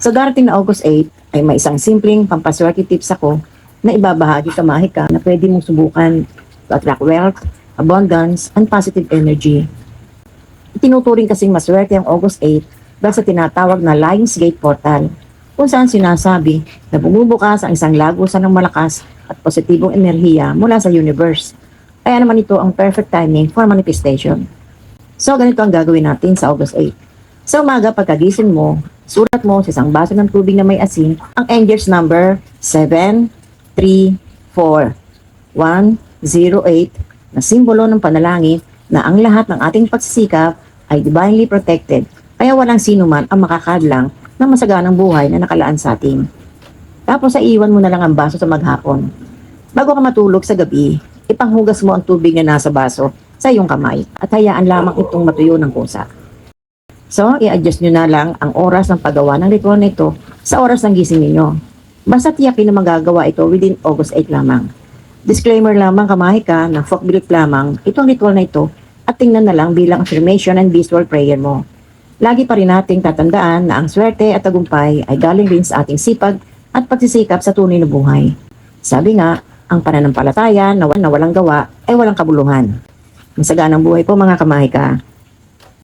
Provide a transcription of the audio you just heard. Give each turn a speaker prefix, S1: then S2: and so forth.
S1: Sa darating na August 8 ay may isang simpleng pampaswerte tips ako na ibabahagi ka na pwede mong subukan to attract wealth, abundance, and positive energy. Itinuturing kasing maswerte ang August 8 dahil sa tinatawag na Lionsgate Portal, kung saan sinasabi na bumubukas ang isang lagusan ng malakas at positibong enerhiya mula sa universe. Kaya naman ito ang perfect timing for manifestation. So ganito ang gagawin natin sa August 8. Sa umaga pagkagising mo, sulat mo sa isang baso ng tubig na may asin ang angels number 734108 na simbolo ng panalangin na ang lahat ng ating pagsisikap ay divinely protected, kaya walang sino man ang makakadlang ng masaganang buhay na nakalaan sa atin. Tapos iiwan mo na lang ang baso sa maghapon. Bago ka matulog sa gabi, ipanghugas mo ang tubig na nasa baso sa iyong kamay at hayaan lamang itong matuyo ng kusa. So, i-adjust nyo na lang ang oras ng paggawa ng ritual na ito sa oras ng gising ninyo. Basta tiyakin na magagawa ito within August 8 lamang. Disclaimer lamang kamahika na folk belief lamang itong ritual na ito at tingnan na lang bilang affirmation and visual prayer mo. Lagi pa rin nating tatandaan na ang swerte at tagumpay ay galing rin sa ating sipag at pagsisikap sa tunay na buhay. Sabi nga, ang pananampalataya na walang gawa ay walang kabuluhan. Masaganang buhay po mga kamahika.